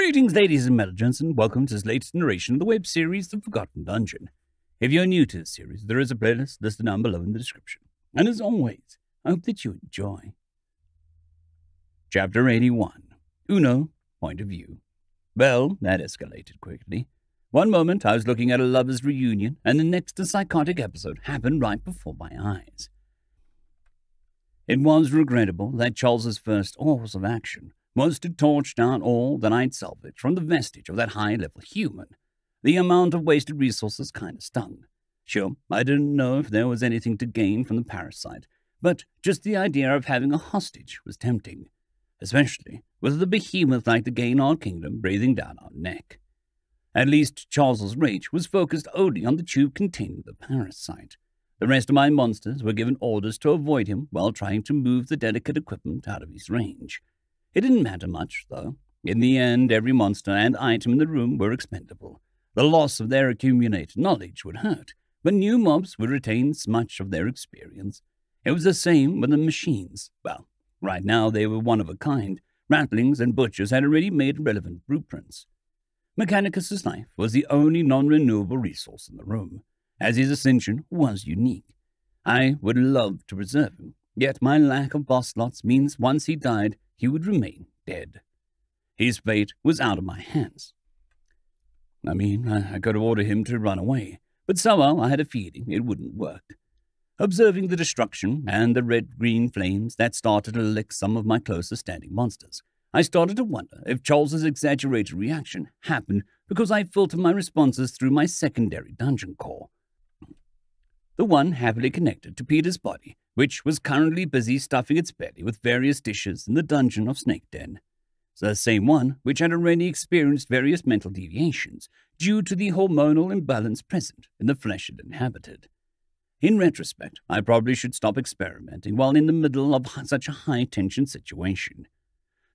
Greetings, ladies and gentlemen, and welcome to this latest narration of the web series The Forgotten Dungeon. If you're new to this series, there is a playlist listed down below in the description. And as always, I hope that you enjoy. Chapter 81. Uno, Point of View. Well, that escalated quickly. One moment I was looking at a lover's reunion, and the next a psychotic episode happened right before my eyes. It was regrettable that Charles's first course of action was to torch down all that I'd salvaged from the vestige of that high-level human. The amount of wasted resources kind of stung. Sure, I didn't know if there was anything to gain from the parasite, but just the idea of having a hostage was tempting, especially with the behemoth like the Gaynor Kingdom breathing down our neck. At least Charles's rage was focused only on the tube containing the parasite. The rest of my monsters were given orders to avoid him while trying to move the delicate equipment out of his range. It didn't matter much, though. In the end, every monster and item in the room were expendable. The loss of their accumulated knowledge would hurt, but new mobs would retain much of their experience. It was the same with the machines. Well, right now they were one of a kind. Rattlings and butchers had already made relevant blueprints. Mechanicus's life was the only non-renewable resource in the room, as his ascension was unique. I would love to preserve him, yet my lack of boss slots means once he died, he would remain dead. His fate was out of my hands. I could order him to run away, but somehow I had a feeling it wouldn't work. Observing the destruction and the red-green flames that started to lick some of my closest standing monsters, I started to wonder if Charles's exaggerated reaction happened because I filtered my responses through my secondary dungeon core. The one happily connected to Peter's body, which was currently busy stuffing its belly with various dishes in the dungeon of Snake Den. The same one which had already experienced various mental deviations due to the hormonal imbalance present in the flesh it inhabited. In retrospect, I probably should stop experimenting while in the middle of such a high-tension situation.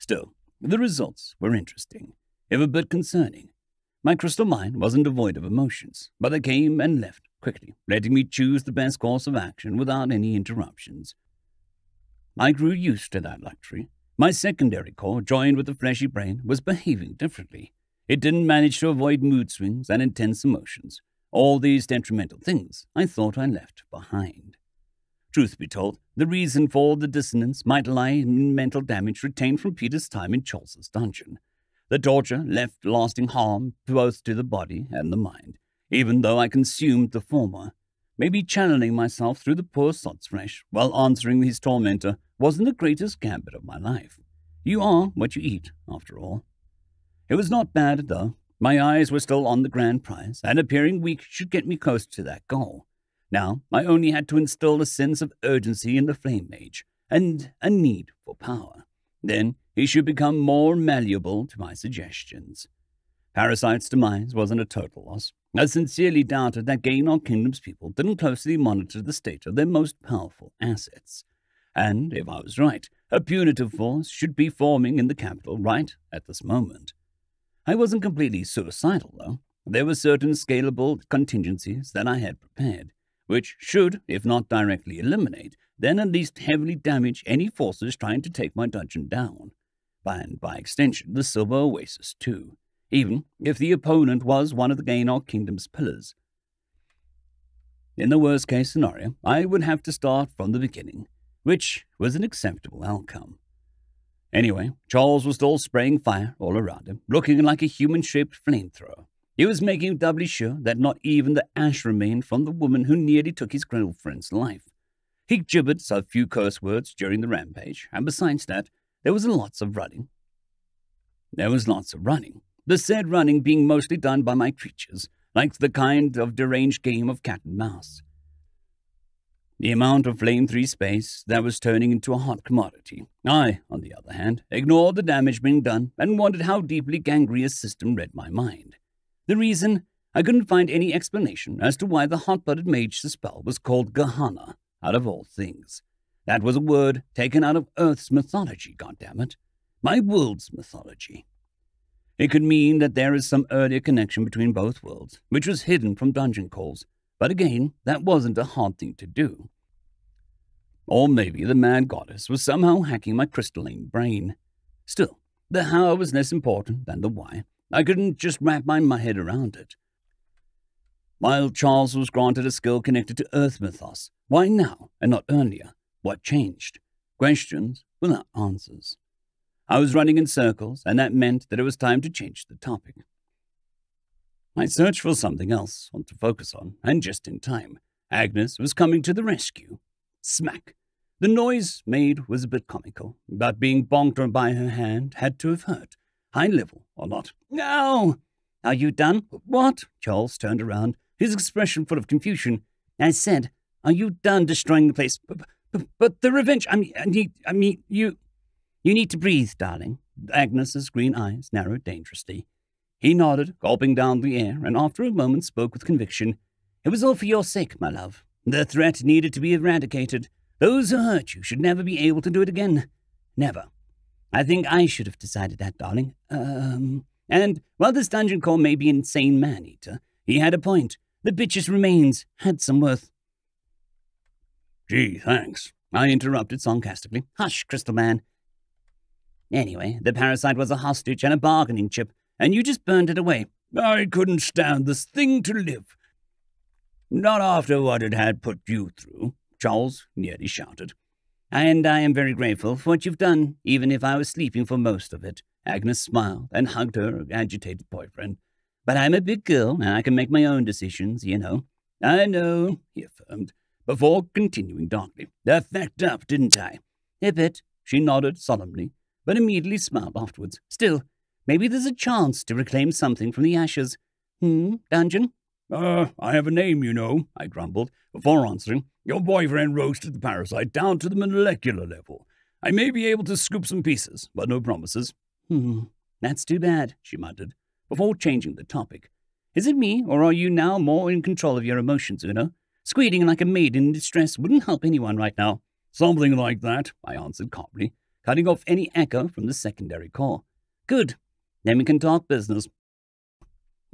Still, the results were interesting, if a bit concerning. My crystal mind wasn't devoid of emotions, but they came and left quickly, letting me choose the best course of action without any interruptions. I grew used to that luxury. My secondary core, joined with the fleshy brain, was behaving differently. It didn't manage to avoid mood swings and intense emotions. All these detrimental things I thought I left behind. Truth be told, the reason for the dissonance might lie in mental damage retained from Peter's time in Charles's dungeon. The torture left lasting harm both to the body and the mind, even though I consumed the former. Maybe channeling myself through the poor sod's flesh while answering his tormentor wasn't the greatest gambit of my life. You are what you eat, after all. It was not bad, though. My eyes were still on the grand prize, and appearing weak should get me close to that goal. Now, I only had to instill a sense of urgency in the flame mage, and a need for power. Then he should become more malleable to my suggestions. Parasite's demise wasn't a total loss. I sincerely doubted that Gaynor Kingdom's people didn't closely monitor the state of their most powerful assets. And, if I was right, a punitive force should be forming in the capital right at this moment. I wasn't completely suicidal, though. There were certain scalable contingencies that I had prepared, which should, if not directly eliminate, then at least heavily damage any forces trying to take my dungeon down. And by extension, the Silver Oasis, too, even if the opponent was one of the Gaynor Kingdom's pillars. In the worst-case scenario, I would have to start from the beginning, which was an acceptable outcome. Anyway, Charles was still spraying fire all around him, looking like a human-shaped flamethrower. He was making doubly sure that not even the ash remained from the woman who nearly took his girlfriend's life. He gibbered a few curse words during the rampage, and besides that, there was lots of running. The said running being mostly done by my creatures, like the kind of deranged game of cat and mouse. The amount of flame-3 space that was turning into a hot commodity. I, on the other hand, ignored the damage being done and wondered how deeply Gangria's system read my mind. The reason? I couldn't find any explanation as to why the hot-blooded mage's spell was called Gehenna, out of all things. That was a word taken out of Earth's mythology, goddammit. My world's mythology. It could mean that there is some earlier connection between both worlds, which was hidden from dungeon calls, but again, that wasn't a hard thing to do. Or maybe the mad goddess was somehow hacking my crystalline brain. Still, The how was less important than the why. I couldn't just wrap my head around it. While Charles was granted a skill connected to Earth mythos, why now and not earlier? What changed? Questions without answers. I was running in circles, and that meant that it was time to change the topic. I searched for something else to focus on, and just in time, Agnes was coming to the rescue. Smack! The noise made was a bit comical, but being bonked by her hand had to have hurt, high level or not. No! Are you done? What? Charles turned around, his expression full of confusion. I said, are you done destroying the place? But the revenge, you need to breathe, darling. Agnes's green eyes narrowed dangerously. He nodded, gulping down the air, and after a moment spoke with conviction. It was all for your sake, my love. The threat needed to be eradicated. Those who hurt you should never be able to do it again. Never. I think I should have decided that, darling. And while this dungeon call may be insane man-eater, he had a point. The bitch's remains had some worth. Gee, thanks, I interrupted sarcastically. Hush, Crystal Man. Anyway, the parasite was a hostage and a bargaining chip, and you just burned it away. I couldn't stand this thing to live. Not after what it had put you through, Charles nearly shouted. And I am very grateful for what you've done, even if I was sleeping for most of it. Agnes smiled and hugged her agitated boyfriend. But I'm a big girl, and I can make my own decisions, you know. I know, he affirmed, before continuing darkly. I fucked up, didn't I? A bit, she nodded solemnly, but immediately smiled afterwards. Still, maybe there's a chance to reclaim something from the ashes. Dungeon? I have a name, you know, I grumbled, before answering. Your boyfriend roasted the parasite down to the molecular level. I may be able to scoop some pieces, but no promises. That's too bad, she muttered, before changing the topic. Is it me, or are you now more in control of your emotions, Uno? Squealing like a maiden in distress wouldn't help anyone right now. Something like that, I answered calmly, cutting off any echo from the secondary call. Good. Then we can talk business.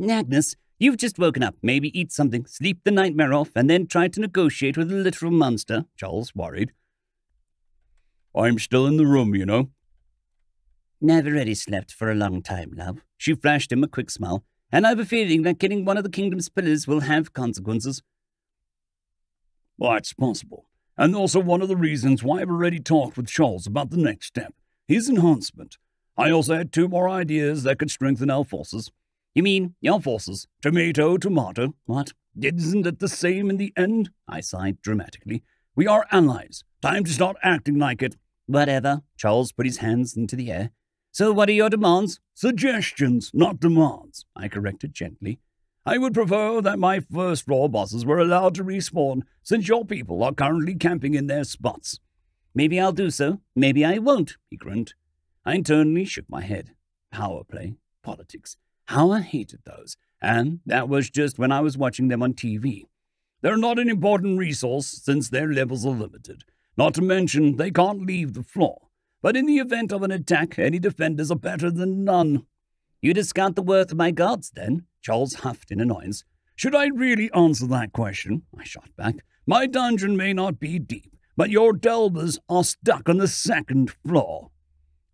Agnes, you've just woken up. Maybe eat something, sleep the nightmare off, and then try to negotiate with a literal monster, Charles worried. I'm still in the room, you know. Never really slept for a long time, love. She flashed him a quick smile, and I've a feeling that killing one of the kingdom's pillars will have consequences. Well, that's possible. And also one of the reasons why I've already talked with Charles about the next step, his enhancement. I also had 2 more ideas that could strengthen our forces. You mean your forces? Tomato, tomato. What? Isn't it the same in the end? I sighed dramatically. We are allies. Time to start acting like it. Whatever. Charles put his hands into the air. So what are your demands? Suggestions, not demands, I corrected gently. I would prefer that my first floor bosses were allowed to respawn, since your people are currently camping in their spots. Maybe I'll do so. Maybe I won't, he grinned. I internally shook my head. Power play, politics. How I hated those, and that was just when I was watching them on TV. They're not an important resource since their levels are limited. Not to mention, they can't leave the floor. But in the event of an attack, any defenders are better than none. You discount the worth of my guards, then? Charles huffed in annoyance. Should I really answer that question? I shot back. My dungeon may not be deep, but your delvers are stuck on the 2nd floor.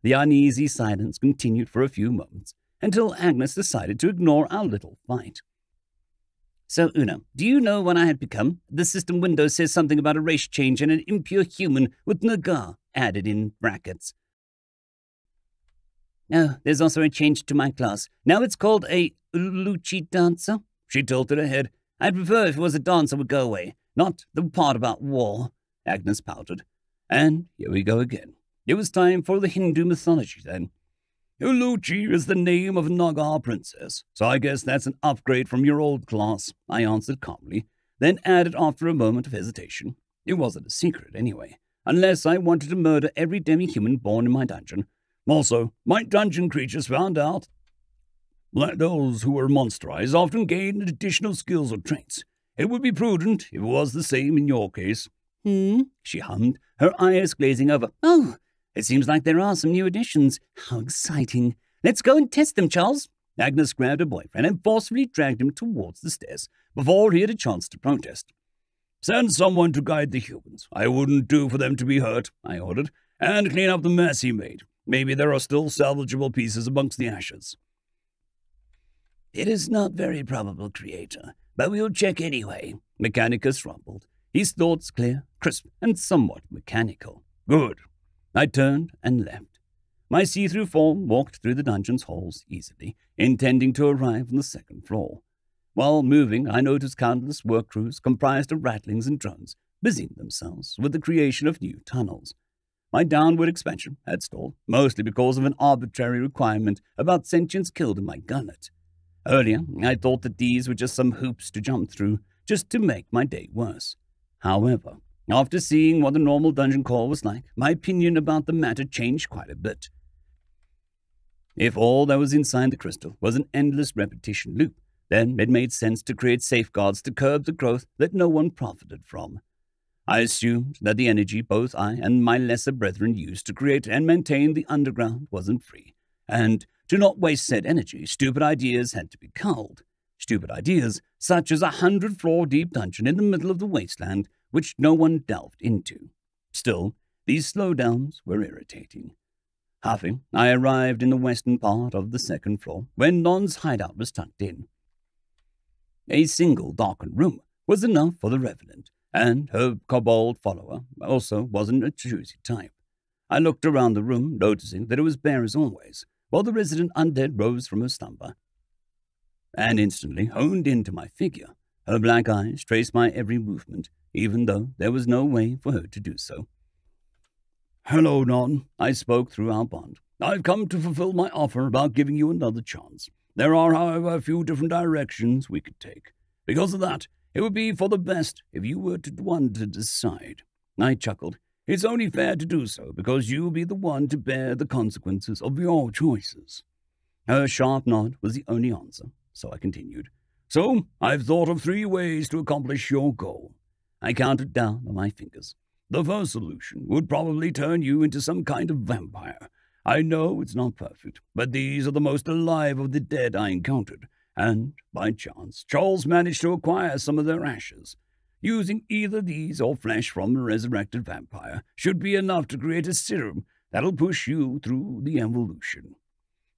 The uneasy silence continued for a few moments, until Agnes decided to ignore our little fight. So, Una, do you know what I had become? The system window says something about a race change and an impure human with Nagar added in brackets. Oh, there's also a change to my class. Now it's called a Luchi dancer. She tilted her head. I'd prefer if it was a dancer would go away, not the part about war. Agnes pouted. And here we go again. It was time for the Hindu mythology then. Uluchi is the name of a Nagar princess, so I guess that's an upgrade from your old class, I answered calmly, then added after a moment of hesitation. It wasn't a secret anyway, unless I wanted to murder every demi-human born in my dungeon. Also, my dungeon creatures found out that those who were monsterized often gained additional skills or traits. It would be prudent if it was the same in your case. She hummed, her eyes glazing over. Oh, it seems like there are some new additions. How exciting. Let's go and test them, Charles. Agnes grabbed her boyfriend and forcefully dragged him towards the stairs before he had a chance to protest. Send someone to guide the humans. I wouldn't do for them to be hurt, I ordered, and clean up the mess he made. Maybe there are still salvageable pieces amongst the ashes. It is not very probable, Creator, but we will check anyway, Mechanicus rumbled, his thoughts clear, crisp, and somewhat mechanical. Good. I turned and left. My see-through form walked through the dungeon's halls easily, intending to arrive on the second floor. While moving, I noticed countless work crews comprised of rattlings and drones, busying themselves with the creation of new tunnels. My downward expansion had stalled, mostly because of an arbitrary requirement about sentience killed in my gunlet. Earlier, I thought that these were just some hoops to jump through, just to make my day worse. However, after seeing what a normal dungeon crawl was like, my opinion about the matter changed quite a bit. If all that was inside the crystal was an endless repetition loop, then it made sense to create safeguards to curb the growth that no one profited from. I assumed that the energy both I and my lesser brethren used to create and maintain the underground wasn't free, and to not waste said energy, stupid ideas had to be culled. Stupid ideas such as a 100-floor-deep dungeon in the middle of the wasteland, which no one delved into. Still, these slowdowns were irritating. Huffing, I arrived in the western part of the second floor, where Non's hideout was tucked in. A single darkened room was enough for the Revenant, and her kobold follower also wasn't a choosy type. I looked around the room, noticing that it was bare as always, while the resident undead rose from her slumber, and instantly honed into my figure. Her black eyes traced my every movement, even though there was no way for her to do so. Hello, Non, I spoke through our bond. I've come to fulfill my offer about giving you another chance. There are, however, a few different directions we could take. Because of that, it would be for the best if you were the one to decide. I chuckled. It's only fair to do so, because you will be the one to bear the consequences of your choices. Her sharp nod was the only answer, so I continued. So, I've thought of 3 ways to accomplish your goal. I counted down on my fingers. The first solution would probably turn you into some kind of vampire. I know it's not perfect, but these are the most alive of the dead I encountered, and, by chance, Charles managed to acquire some of their ashes. Using either these or flesh from the resurrected vampire should be enough to create a serum that'll push you through the evolution.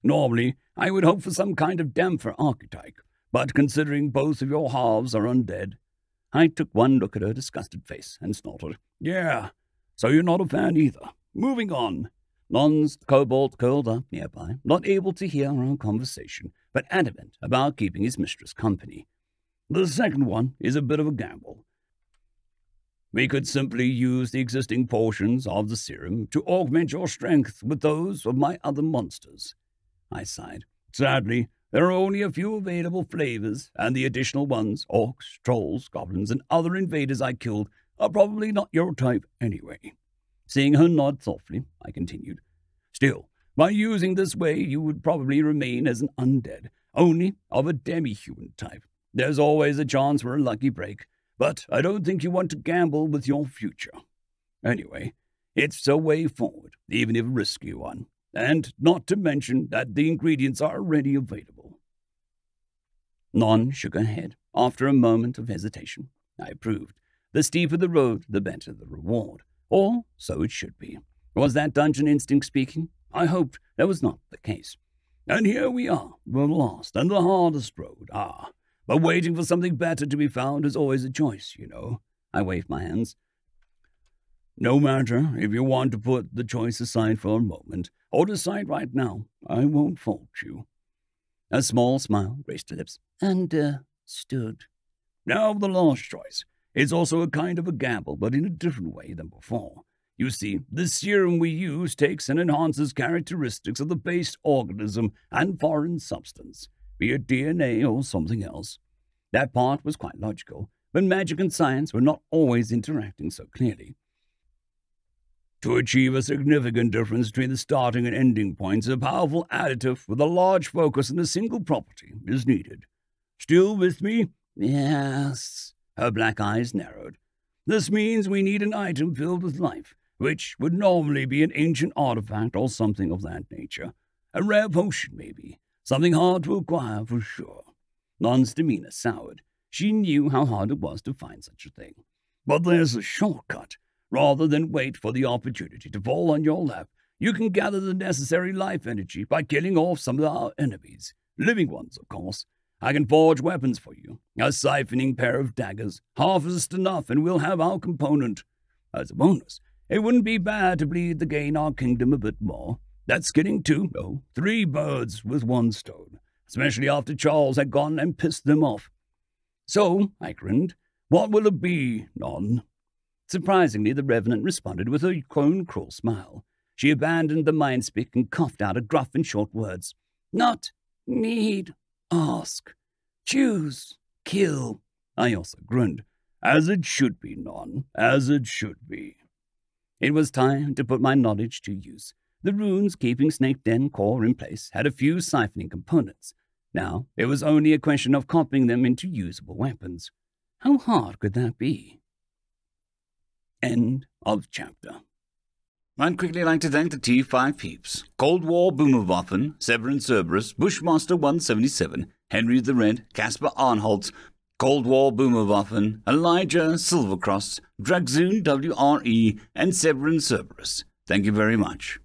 Normally, I would hope for some kind of Damper archetype, but considering both of your halves are undead, I took one look at her disgusted face and snorted. Yeah, so you're not a fan either. Moving on. Non's kobold curled up nearby, not able to hear our conversation, but adamant about keeping his mistress company. The second one is a bit of a gamble. We could simply use the existing portions of the serum to augment your strength with those of my other monsters. I sighed. Sadly, there are only a few available flavors, and the additional ones, orcs, trolls, goblins, and other invaders I killed, are probably not your type anyway. Seeing her nod thoughtfully, I continued. Still, by using this way, you would probably remain as an undead, only of a demi-human type. There's always a chance for a lucky break, but I don't think you want to gamble with your future. Anyway, it's a way forward, even if a risky one. And not to mention that the ingredients are already available. Non shook her head. After a moment of hesitation, I approved. The steeper the road, the better the reward. Or so it should be. Was that dungeon instinct speaking? I hoped that was not the case. And here we are, the last and the hardest road. But waiting for something better to be found is always a choice, you know. I waved my hands. No matter if you want to put the choice aside for a moment, or decide right now, I won't fault you. A small smile graced her lips. Understood. Now the last choice. It's also a kind of a gamble, but in a different way than before. You see, the serum we use takes and enhances characteristics of the base organism and foreign substance, be it DNA or something else. That part was quite logical, but magic and science were not always interacting so clearly. To achieve a significant difference between the starting and ending points, a powerful additive with a large focus on a single property is needed. Still with me? Yes. Her black eyes narrowed. This means we need an item filled with life, which would normally be an ancient artifact or something of that nature. A rare potion, maybe. Something hard to acquire for sure. Non's demeanor soured. She knew how hard it was to find such a thing. But there's a shortcut. Rather than wait for the opportunity to fall on your lap, You can gather the necessary life energy by killing off some of our enemies. Living ones, of course. I can forge weapons for you. A siphoning pair of daggers. Harvest enough and we'll have our component. As a bonus, it wouldn't be bad to bleed to gain our kingdom a bit more. That's killing 3 birds with 1 stone, especially after Charles had gone and pissed them off. So, I grinned, what will it be, Non? Surprisingly, the Revenant responded with a cruel smile. She abandoned the mind-speak and coughed out a gruff and short words. Not, need, ask, choose, kill. I also grinned. As it should be, Non, as it should be. It was time to put my knowledge to use. The runes keeping Snake Den core in place had a few siphoning components. Now, it was only a question of copying them into usable weapons. How hard could that be? End of chapter. I'd quickly like to thank the T5 peeps: Cold War Boomerwaffen, Sevaren Serberous, Bushmaster 177, HenryTheRed, Casper Arnholtz, Cold War Boomerwaffen, Elijah Silvercross, Dragzoon W.R.E, and Sevaren Serberous. Thank you very much.